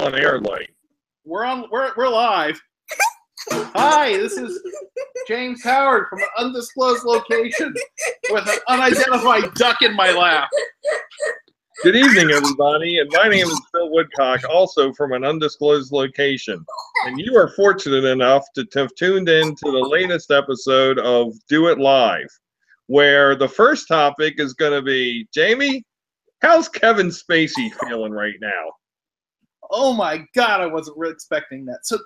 on air light. We're live. Hi, this is James Howard from an undisclosed location with an unidentified duck in my lap. Good evening, everybody, and my name is Phil Woodcock, also from an undisclosed location. And you are fortunate enough to have tuned in to the latest episode of Do It Live, where the first topic is going to be, Jamie, how's Kevin Spacey feeling right now? Oh my God, I wasn't really expecting that. So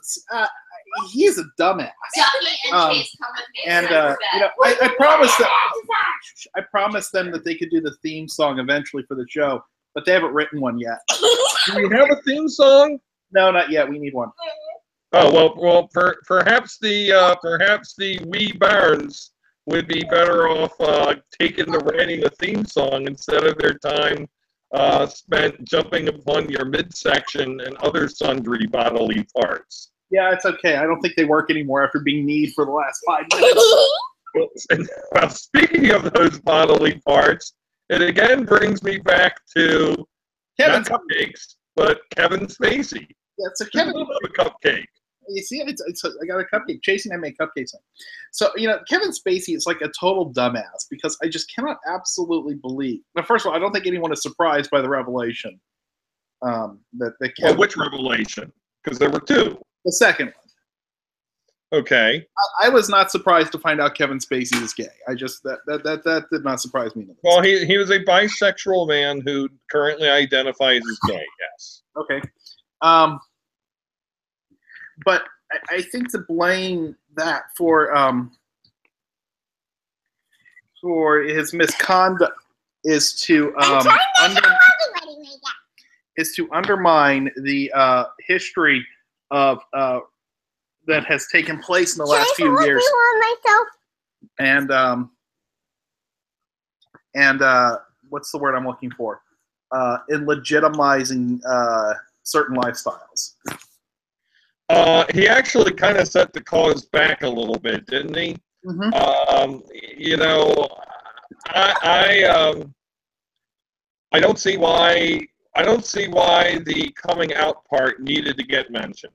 he's a dumbass. Ducky and Chase come with me. And I promised them that they could do the theme song eventually for the show, but they haven't written one yet. Do we have a theme song? No, not yet. We need one. Oh well, perhaps the wee Barons would be better off taking to writing a theme song instead of their time spent jumping upon your midsection and other sundry bodily parts. Yeah, it's okay. I don't think they work anymore after being kneed for the last 5 minutes. Well, speaking of those bodily parts, it again brings me back to Kevin not cupcakes, but Kevin Spacey. Yeah, so Kevin, a cupcake. You see, I got a cupcake. Chase and I make cupcakes. So, Kevin Spacey is like a total dumbass because I just cannot absolutely believe. Now, first of all, I don't think anyone is surprised by the revelation. That Kevin, Which revelation? Because there were two. The second one. Okay. I was not surprised to find out Kevin Spacey is gay. That did not surprise me. Well, he was a bisexual man who currently identifies as gay. Yes. Okay. But I think to blame that for his misconduct is to undermine the history of that has taken place in the last few years. And what's the word I'm looking for? In legitimizing certain lifestyles. He actually kind of set the cause back a little bit, didn't he? Mm-hmm. I don't see why the coming out part needed to get mentioned.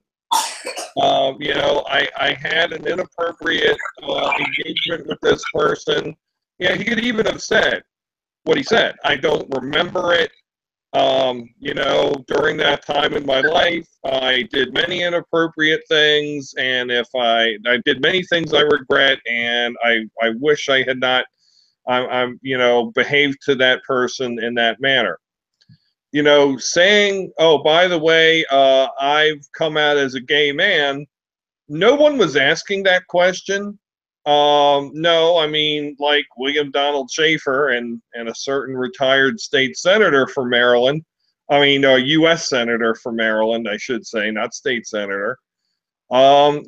I had an inappropriate engagement with this person. Yeah, he could even have said what he said. I don't remember it. During that time in my life, I did many inappropriate things, and if I did many things I regret, and I wish I had not, behaved to that person in that manner. Saying, oh, by the way, I've come out as a gay man, no one was asking that question. No, I mean, like William Donald Schaefer and a certain retired state senator from Maryland. I mean, a U.S. senator from Maryland, I should say, not state senator. No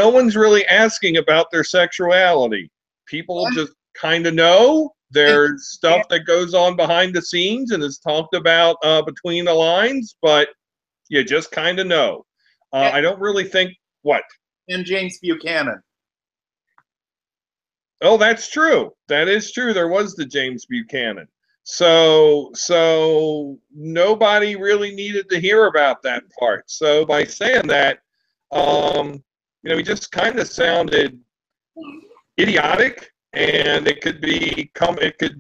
one's really asking about their sexuality. People just kind of know. There's stuff that goes on behind the scenes and is talked about between the lines, but you just kind of know. I don't really think what. And James Buchanan. Oh, that's true. That is true. There was the James Buchanan. So nobody really needed to hear about that part. So by saying that, he just kind of sounded idiotic, and it could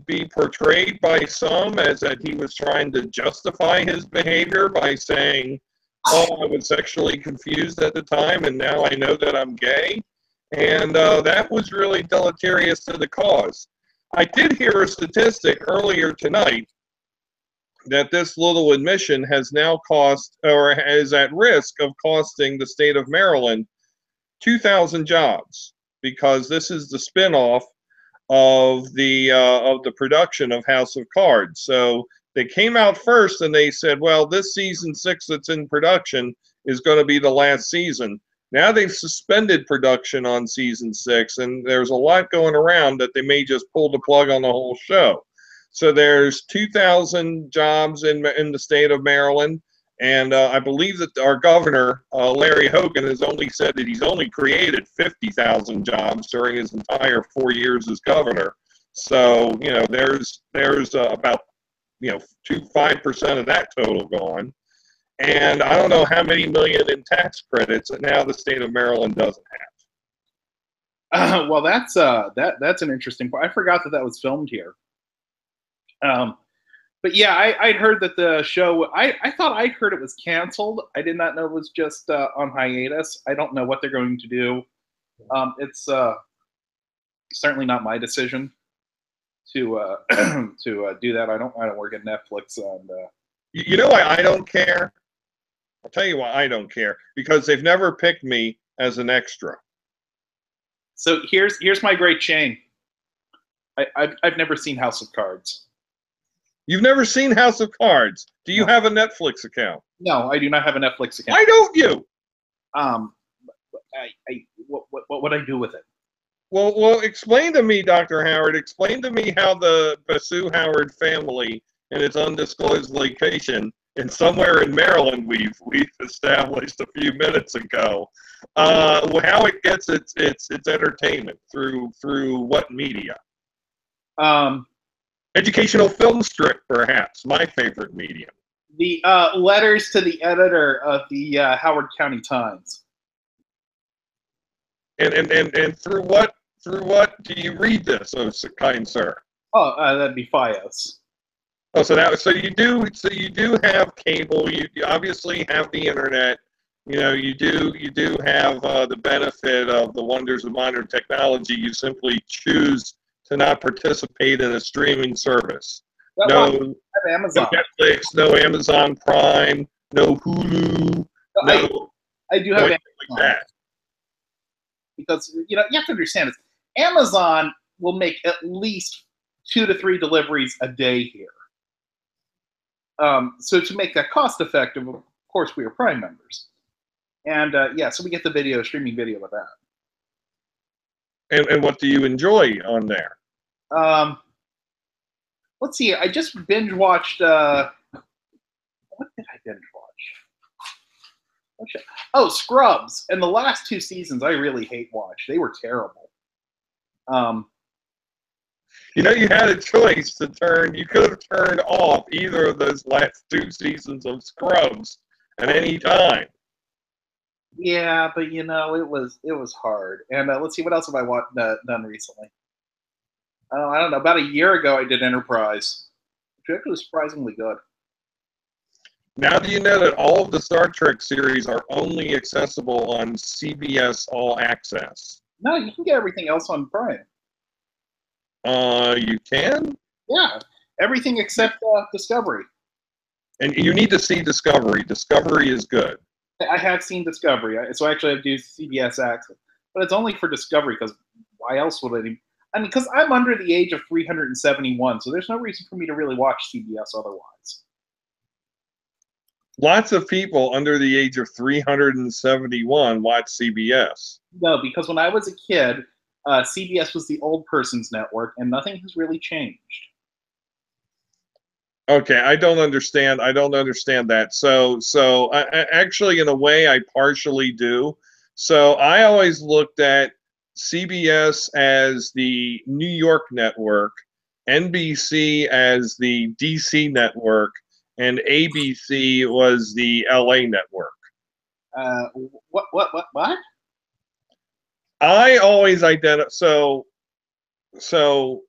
be portrayed by some as that he was trying to justify his behavior by saying, "Oh, I was sexually confused at the time, and now I know that I'm gay." And that was really deleterious to the cause. I did hear a statistic earlier tonight that this little admission has now cost, or is at risk of costing the state of Maryland 2,000 jobs, because this is the spinoff of the production of House of Cards. So they came out first and they said, well, this season 6 that's in production is going to be the last season. Now they've suspended production on season 6, and there's a lot going around that they may just pull the plug on the whole show. So there's 2,000 jobs in the state of Maryland, and I believe that our governor, Larry Hogan, has only said that he's only created 50,000 jobs during his entire 4 years as governor. So, there's about 5% of that total gone. and I don't know how many million in tax credits that now the state of Maryland doesn't have. Well, that's an interesting point. I forgot that was filmed here. But yeah, I'd heard that the show. I thought I'd heard it was canceled. I did not know it was just on hiatus. I don't know what they're going to do. It's certainly not my decision to to do that. I don't work at Netflix, and You know why I don't care? I'll tell you why I don't care. Because they've never picked me as an extra. so here's my great shame. I've never seen House of Cards. You've never seen House of Cards. Do you have a Netflix account? No, I do not have a Netflix account. Why don't you? What would I do with it? Well, explain to me, Dr. Howard. Explain to me how the Basu Howard family in its undisclosed location, and somewhere in Maryland, we've established a few minutes ago, how it gets its entertainment through what media? Educational film strip, perhaps, my favorite medium. The letters to the editor of the Howard County Times. And through what do you read this, oh kind sir? Oh, that'd be FiOS. Oh, so you do have cable. You obviously have the internet. You know, you do have the benefit of the wonders of modern technology. You simply choose to not participate in a streaming service. No Amazon. No Netflix, no Amazon Prime, no Hulu, I do have Amazon. Like that. Because you have to understand this. Amazon will make at least 2 to 3 deliveries a day here. So to make that cost effective, of course, we are Prime members, and so we get the streaming video with that. And what do you enjoy on there? Let's see. I just binge watched. What did I binge watch? Oh, Scrubs. And the last 2 seasons, I really hate watch. They were terrible. You had a choice to turn. You could have turned off either of those last 2 seasons of Scrubs at any time. Yeah, but it was hard. And let's see, what else have I done recently? I don't know. About a year ago, I did Enterprise, which actually was surprisingly good. Now do you know that all of the Star Trek series are only accessible on CBS All Access? No, you can get everything else on Prime. You can? Yeah, everything except Discovery. And you need to see Discovery. Discovery is good. I have seen Discovery, so actually I have to do CBS Access. But it's only for Discovery, because why else would I? I mean, because I'm under the age of 371, so there's no reason for me to really watch CBS otherwise. Lots of people under the age of 371 watch CBS. No, because when I was a kid, CBS was the old person's network, and nothing has really changed. Okay, I don't understand that. So I actually, in a way, I partially do. So I always looked at CBS as the New York network, NBC as the DC network, and ABC was the LA network. What? I always identify. So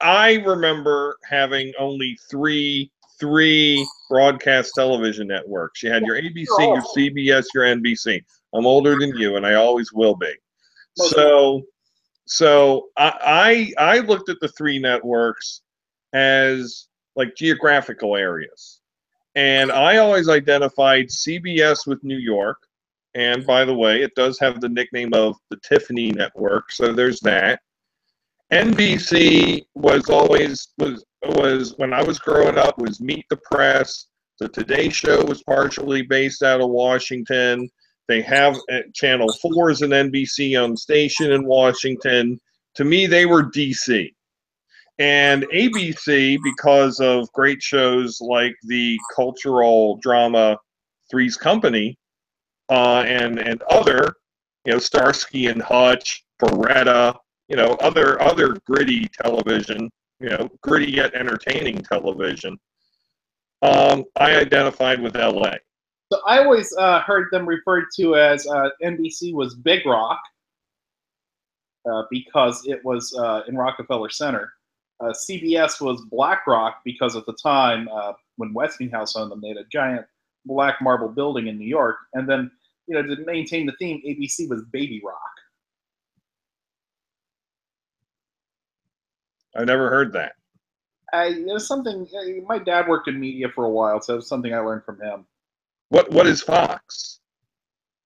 I remember having only three broadcast television networks. You had your ABC, your CBS, your NBC. I'm older than you, and I always will be. So I looked at the 3 networks as like geographical areas, and I always identified CBS with New York. And by the way, it does have the nickname of the Tiffany Network, so there's that. NBC was when I was growing up, was Meet the Press. The Today Show was partially based out of Washington. They have Channel 4 is an NBC-owned station in Washington. To me, they were DC. And ABC, because of great shows like the cultural drama Three's Company, and other, Starsky and Hutch, Beretta, other gritty television, gritty yet entertaining television. I identified with LA. So I always heard them referred to as NBC was Big Rock because it was in Rockefeller Center. CBS was Black Rock because at the time, when Westinghouse owned them, they had a giant black marble building in New York. And then, to maintain the theme, ABC was Baby Rock. I never heard that. It was something. My dad worked in media for a while, so it was something I learned from him. What is Fox?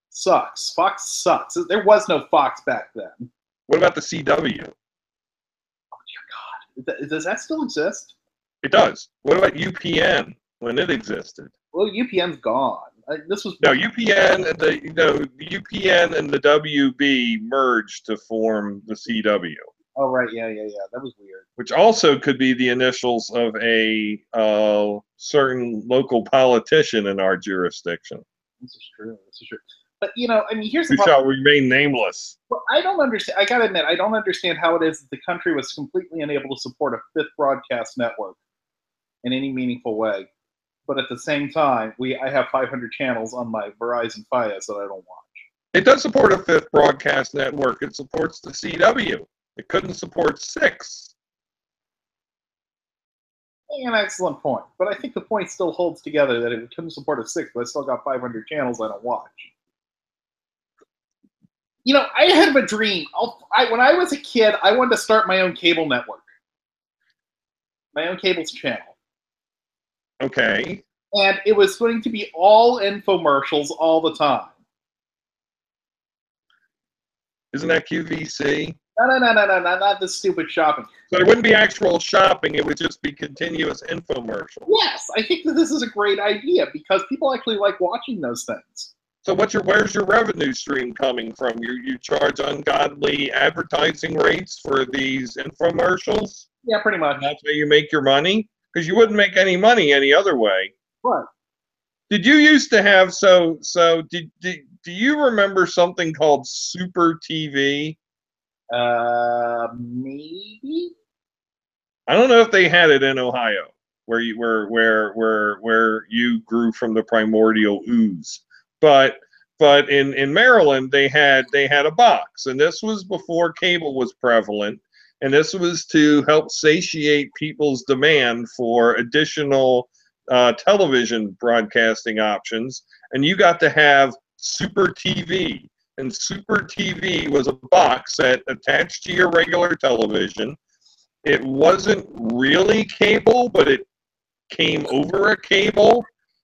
Sucks. Fox sucks. There was no Fox back then. What about the CW? Oh dear God, does that still exist? It does. What about UPN when it existed? Well, UPN's gone. This was No, UPN and the UPN and the WB merged to form the CW. Oh right, yeah. That was weird. Which also could be the initials of a certain local politician in our jurisdiction. This is true. But here's the Who problem. shall remain nameless. Well, I don't understand. I gotta admit, I don't understand how it is that the country was completely unable to support a fifth broadcast network in any meaningful way. But at the same time, I have 500 channels on my Verizon Fios that I don't watch. It does support a fifth broadcast network. It supports the CW. It couldn't support 6. An excellent point. But I think the point still holds together that it couldn't support a 6, but I still got 500 channels I don't watch. I had a dream. When I was a kid, I wanted to start my own cable network. My own cable's channel. Okay. And it was going to be all infomercials all the time. Isn't that QVC? No, not this stupid shopping. So there wouldn't be actual shopping. It would just be continuous infomercials. Yes, I think that this is a great idea because people actually like watching those things. So where's your revenue stream coming from? You charge ungodly advertising rates for these infomercials? Yeah, pretty much. That's how you make your money? Because you wouldn't make any money any other way. Right. Did you used to have do you remember something called Super TV? Maybe. I don't know if they had it in Ohio, where you where you grew from the primordial ooze, but in Maryland they had a box, and this was before cable was prevalent, and this was to help satiate people's demand for additional television broadcasting options, and you got to have Super TV. And Super TV was a box set attached to your regular television. It wasn't really cable, but it came over a cable,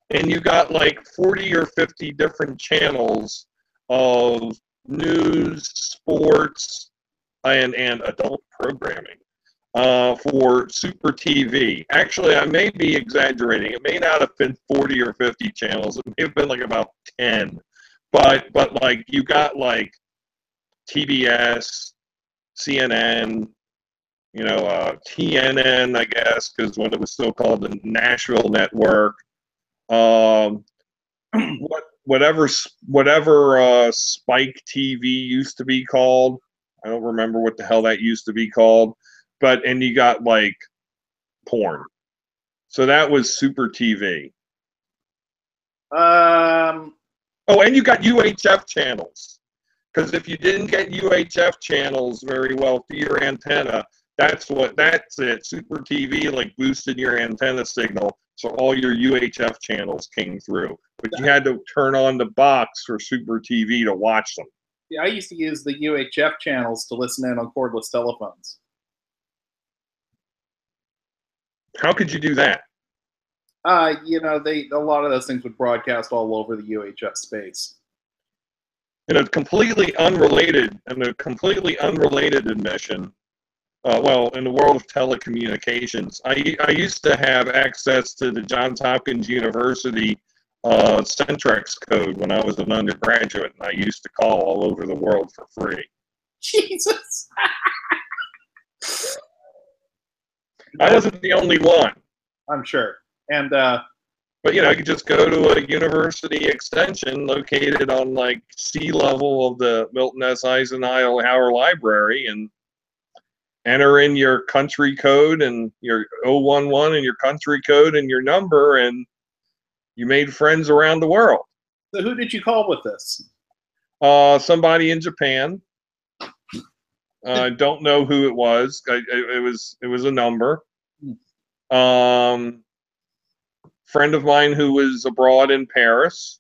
and you got like 40 or 50 different channels of news, sports, and adult programming for Super TV. Actually, I may be exaggerating. It may not have been 40 or 50 channels. It may have been like about 10. But like you got like TBS, CNN, TNN, I guess, because when it was still called the Nashville Network, whatever Spike TV used to be called. I don't remember what the hell that used to be called, and you got like porn. So that was Super TV. Oh, and you got UHF channels. Because if you didn't get UHF channels very well through your antenna, that's it. Super TV like boosted your antenna signal, so all your UHF channels came through. But you had to turn on the box for Super TV to watch them. Yeah, I used to use the UHF channels to listen in on cordless telephones. How could you do that? A lot of those things would broadcast all over the UHF space. In a completely unrelated admission, in the world of telecommunications, I used to have access to the Johns Hopkins University Centrex code when I was an undergraduate, and I used to call all over the world for free. Jesus. I wasn't the only one. I'm sure. And but you could just go to a university extension located on like sea level of the Milton S. Eisenhower Library and enter in your country code and your 011 and your country code and your number, and you made friends around the world. So who did you call with this? Somebody in Japan. I don't know who it was. It was a number. Friend of mine who was abroad in Paris.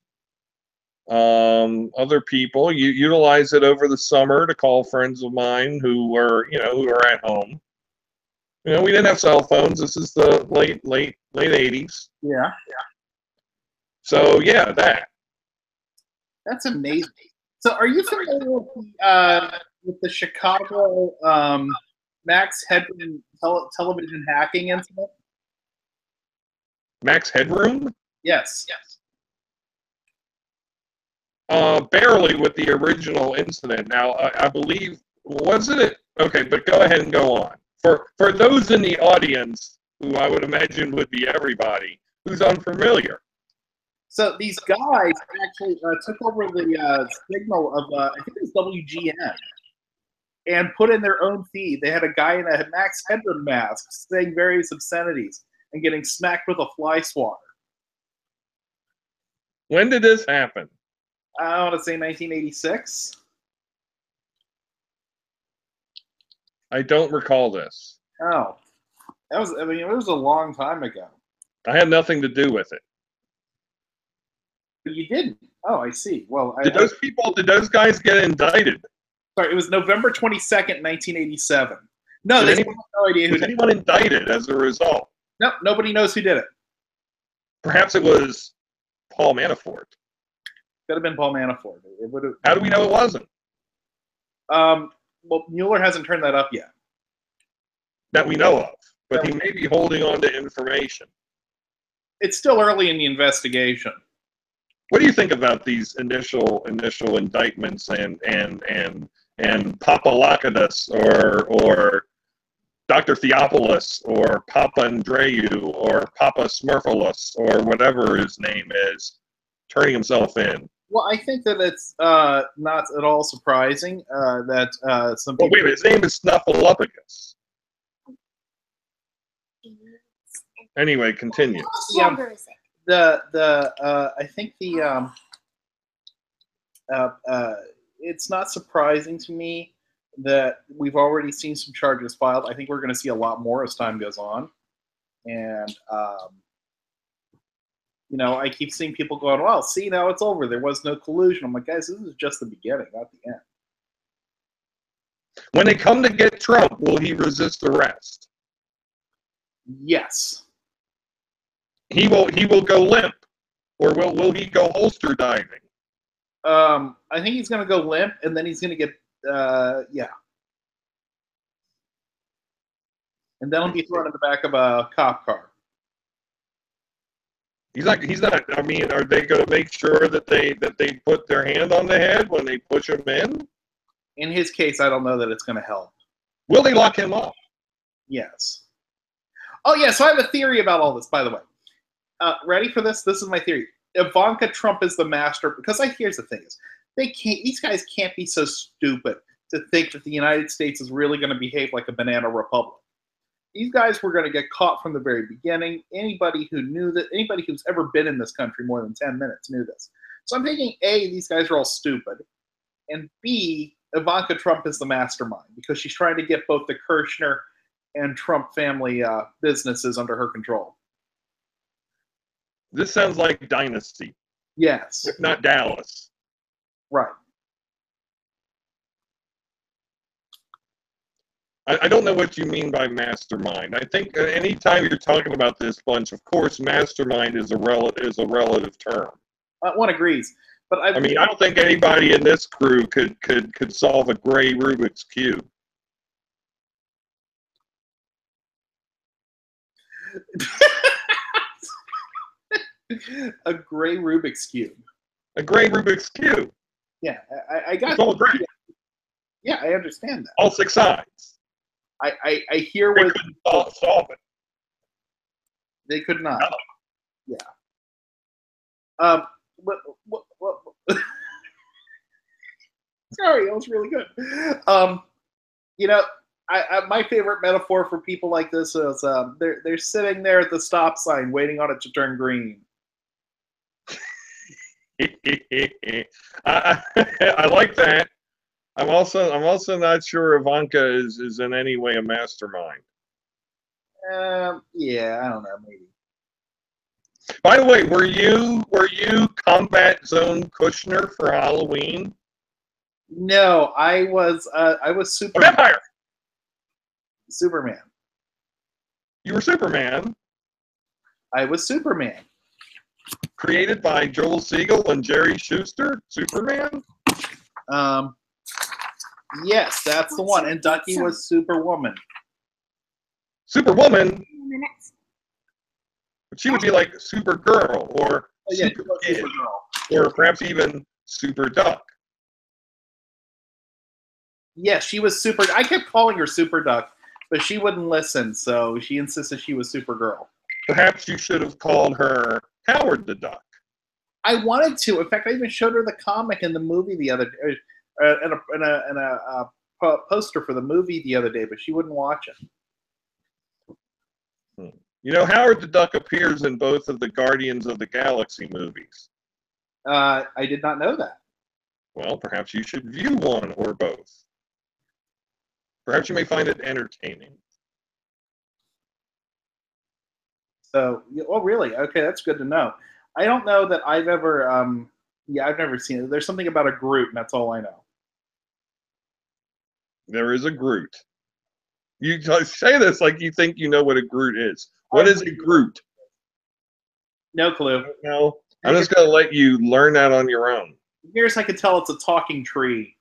Other people. You utilize it over the summer to call friends of mine who were at home. We didn't have cell phones. This is the late 80s. Yeah. So yeah, That's amazing. So are you familiar with the Chicago Max Headroom television hacking incident? Max Headroom? Yes. Barely with the original incident. Now, I believe, wasn't it? Okay, but go ahead and go on. For those in the audience, who I would imagine would be everybody, who's unfamiliar. So these guys actually took over the signal of, I think it was WGN, and put in their own feed. They had a guy in a Max Headroom mask saying various obscenities and getting smacked with a fly swatter. When did this happen? I want to say 1986. I don't recall this. Oh, it was a long time ago. I had nothing to do with it. But you didn't. Oh, I see. Well, Did those guys get indicted? Sorry, it was November 22nd, 1987. No, they have no idea who was did anyone indicted as a result? No, nobody knows who did it. Perhaps it was Paul Manafort. Could have been Paul Manafort. It would have. How do we know it wasn't? Well, Mueller hasn't turned that up yet. That we know of, but he may be holding on to information. It's still early in the investigation. What do you think about these initial indictments and Papalakadis or Dr. Theopolis or Papa Andreu or Papa Smurfalus or whatever his name is, turning himself in? Well, I think that it's not at all surprising that some people... Well, wait, his name is Snuffleupagus. Anyway, continue. I think it's not surprising to me that we've already seen some charges filed. I think we're going to see a lot more as time goes on. And, I keep seeing people going, well, see, now it's over. There was no collusion. I'm like, guys, this is just the beginning, not the end. When they come to get Trump, will he resist arrest? Yes. He will go limp, or will he go holster diving? I think he's going to go limp, and then he's going to get yeah. And then he'll be thrown in the back of a cop car. He's not. I mean, are they going to make sure that they put their hand on the head when they push him in? In his case, I don't know that it's going to help. Will they lock him up? Yes. Oh yeah. So I have a theory about all this, by the way. Ready for this? This is my theory. Ivanka Trump is the master, because here's the thing: is these guys can't be so stupid to think that the United States is really going to behave like a banana republic. These guys were going to get caught from the very beginning. Anybody who knew that, anybody who's ever been in this country more than 10 minutes knew this. So I'm thinking, A, these guys are all stupid, and B, Ivanka Trump is the mastermind because she's trying to get both the Kirshner and Trump family businesses under her control. This sounds like Dynasty. Yes. If not Dallas. Right. I don't know what you mean by mastermind. I think anytime you're talking about this bunch, of course, mastermind is a relative term. One agrees. But I mean, I don't think anybody in this crew could solve a gray Rubik's Cube. A gray Rubik's Cube. A gray Rubik's Cube. Yeah, I got it's all gray. Yeah, I understand that. All 6 sides. I hear they where couldn't solve it. They could not. No. Yeah. Sorry, that was really good. My favorite metaphor for people like this is they're sitting there at the stop sign waiting on it to turn green. I like that. I'm also not sure Ivanka is in any way a mastermind. Yeah, I don't know, maybe. By the way, were you Combat Zone Kushner for Halloween? No, I was A Superman. vampire. Superman. You were Superman, I was Superman. created by Joel Siegel and Jerry Schuster. Superman. Yes, that's the one. And Ducky was Superwoman. Superwoman. But she would be like Supergirl or Oh, yeah, Super she was Kid, Supergirl. or perhaps even Super Duck. Yes, she was Super. I kept calling her Super Duck, but she wouldn't listen, so she insisted she was Supergirl. Perhaps you should have called her Howard the Duck. I wanted to. In fact, I even showed her the comic and the movie the other day, and a poster for the movie the other day, but she wouldn't watch it. You know, Howard the Duck appears in both of the Guardians of the Galaxy movies. I did not know that. Well, perhaps you should view one or both. Perhaps you may find it entertaining. So, oh, really? Okay, that's good to know. I don't know that I've ever, I've never seen it. There's something about a Groot, and that's all I know. There is a Groot. You say this like you think you know what a Groot is. What is a Groot? No clue. No, I'm just going to let you learn that on your own. Here's I can tell it's a talking tree.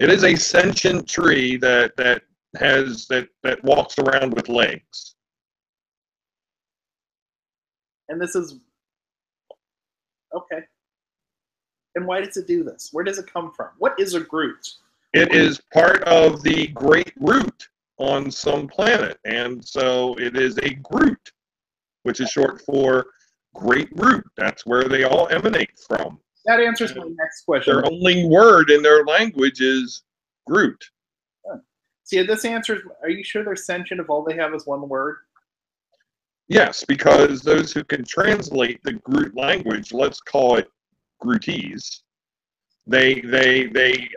It is a sentient tree that walks around with legs. And this is okay. And why does it do this? Where does it come from? What is a Groot? It is part of the Great Root on some planet, and so it is a Groot, which is short for Great Root. That's where they all emanate from. That answers my next question. Their only word in their language is Groot. See, this answers. Are you sure they're sentient if all they have is one word? Yes, because those who can translate the Groot language, let's call it Grootese, they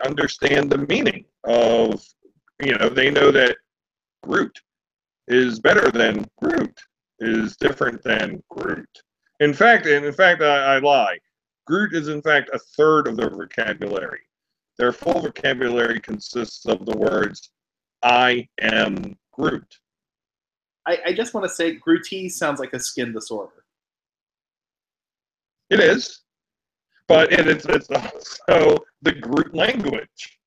understand the meaning of, they know that Groot is better than Groot, is different than Groot. In fact, I lie. Groot is in fact a third of their vocabulary. Their full vocabulary consists of the words, I am Groot. I just want to say Grootese sounds like a skin disorder. It is, but it's also the Groot language.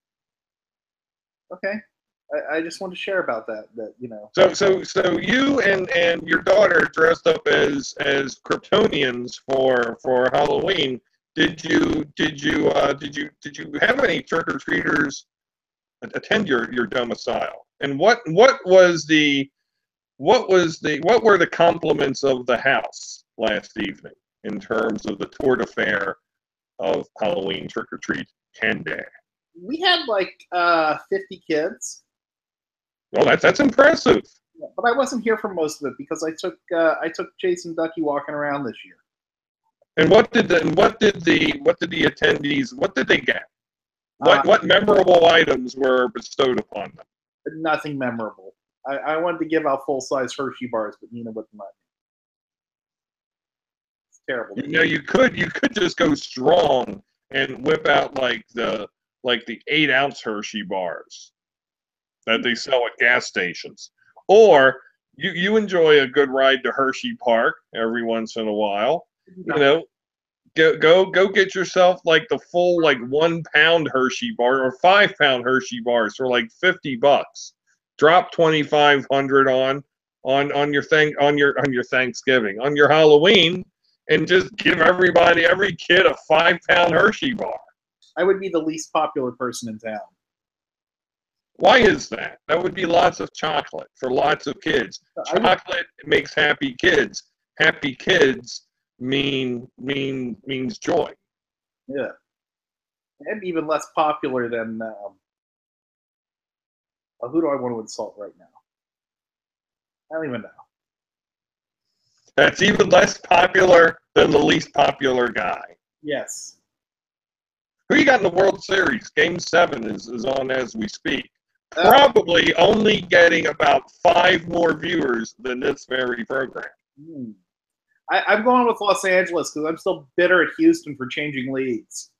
Okay, I just want to share about that. So you and your daughter dressed up as Kryptonians for Halloween. Did you have any trick or treaters attend your domicile? And what were the compliments of the house last evening in terms of the tour de faire of Halloween trick or treat candy? We had like 50 kids. Well, that's impressive. Yeah, but I wasn't here for most of it because I took Jason Ducky walking around this year. And what did the attendees, what did they get? What memorable items were bestowed upon them? Nothing memorable. I wanted to give out full-size Hershey bars, but Nina wouldn't let me. It's terrible. You could just go strong and whip out like the 8-ounce Hershey bars that they sell at gas stations. Or you enjoy a good ride to Hershey Park every once in a while. Go get yourself like the full 1 pound Hershey bar or 5 pound Hershey bars for like $50. Drop $2,500 on your Thanksgiving, on your Halloween, and just give every kid a 5 pound Hershey bar. I would be the least popular person in town. Why is that? That would be lots of chocolate for lots of kids. Chocolate makes happy kids. Happy kids means joy. Yeah. I'd be even less popular than who do I want to insult right now? I don't even know. That's even less popular than the least popular guy. Yes. Who you got in the World Series? Game 7 is on as we speak. Uh, Probably only getting about 5 more viewers than this very program. I'm going with Los Angeles because I'm still bitter at Houston for changing leagues.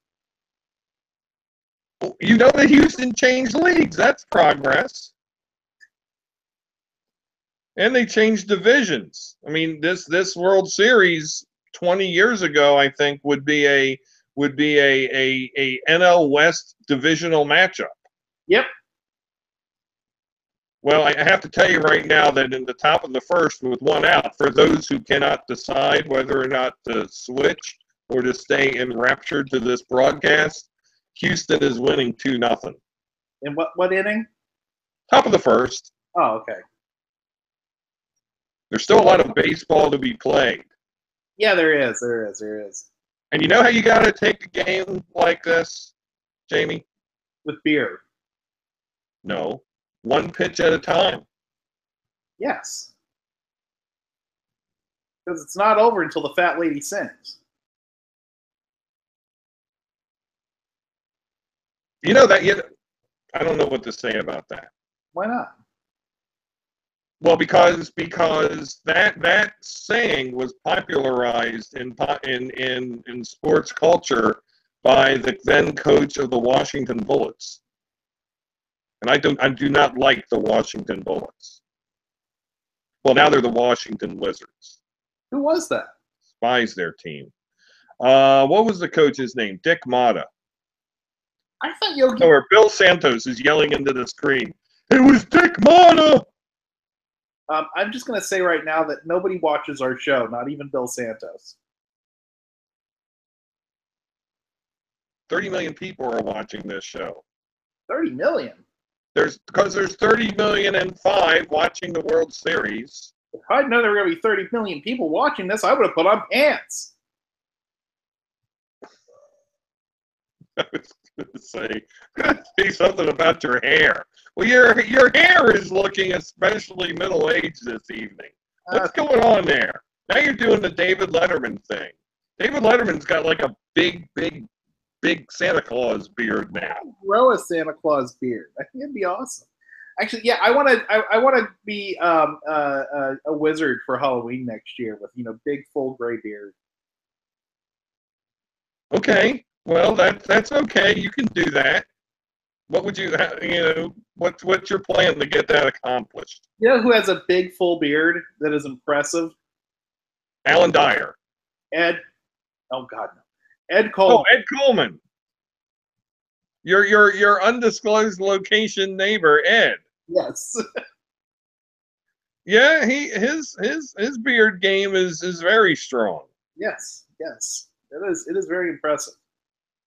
You know that Houston changed leagues. That's progress. And they changed divisions. I mean, this World Series 20 years ago, I think, would be a NL West divisional matchup. Yep. Well, I have to tell you right now that in the top of the first, with 1 out, for those who cannot decide whether or not to switch or to stay enraptured to this broadcast, Houston is winning 2-0. In what inning? Top of the first. Oh, okay. There's still a lot of baseball to be played. Yeah, there is. And you know how you got to take a game like this, Jamie? With beer. No. 1 pitch at a time. Yes. Because it's not over until the fat lady sings. You know that I don't know what to say about that. Why not? Well, because that saying was popularized in sports culture by the then coach of the Washington Bullets. And I do not like the Washington Bullets. Well, now they're the Washington Wizards. Who was that? Spies their team. What was the coach's name? Dick Motta. I thought Yogi. Or Bill Santos is yelling into the screen. It was Dick Motta. I'm just going to say right now that nobody watches our show, not even Bill Santos. 30 million people are watching this show. 30 million? Because there's 30 million and 5 watching the World Series. If I'd known there were going to be 30 million people watching this, I would have put on pants. I was going to say something about your hair. Well, your hair is looking especially middle-aged this evening. What's going on there? Now you're doing the David Letterman thing. David Letterman's got like a big Santa Claus beard now. Grow a Santa Claus beard. I think it'd be awesome. Actually, yeah, I want to be a wizard for Halloween next year with big full gray beard. Okay, well that's okay. You can do that. What would what's your plan to get that accomplished? You know who has a big full beard that is impressive? Alan Dyer. Ed. Oh God, no. Ed Coleman. Oh, Ed Coleman. Your undisclosed location neighbor, Ed. Yes. Yeah, his beard game is very strong. Yes. It is very impressive.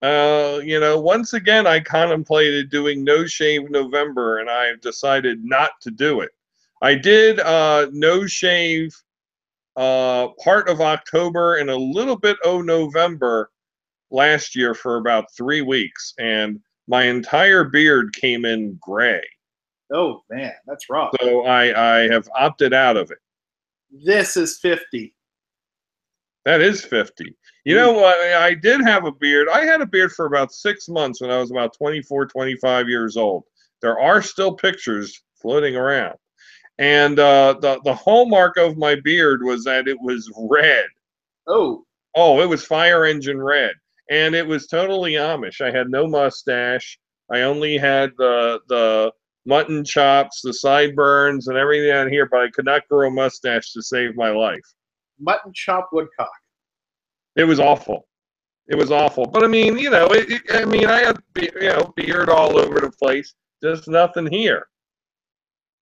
Once again, I contemplated doing No Shave November, and I've decided not to do it. I did No Shave part of October and a little bit of November last year for about 3 weeks, and my entire beard came in gray. Oh man, that's rough. So I have opted out of it. This is 50. That is 50. You know what? I did have a beard. I had a beard for about 6 months when I was about 24, 25 years old. There are still pictures floating around. And the hallmark of my beard was that it was red. Oh, it was fire engine red. And it was totally Amish. I had no mustache. I only had the mutton chops, the sideburns, and everything on here, but I could not grow a mustache to save my life. Mutton chop woodcock. It was awful. It was awful. But I mean, I had beard all over the place. Just nothing here.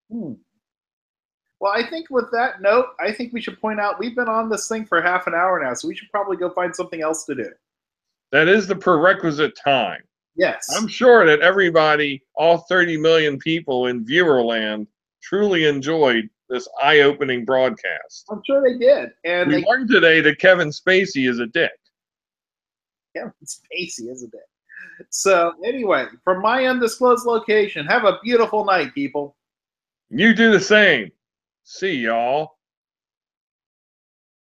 Well, I think with that note, I think we should point out we've been on this thing for half an hour now, so we should probably go find something else to do. That is the prerequisite time. Yes. I'm sure that everybody, all 30 million people in Viewerland, truly enjoyed this eye-opening broadcast. I'm sure they did. And we learned today that Kevin Spacey is a dick. Kevin Spacey is a dick. So anyway, from my undisclosed location, have a beautiful night, people. You do the same. See y'all.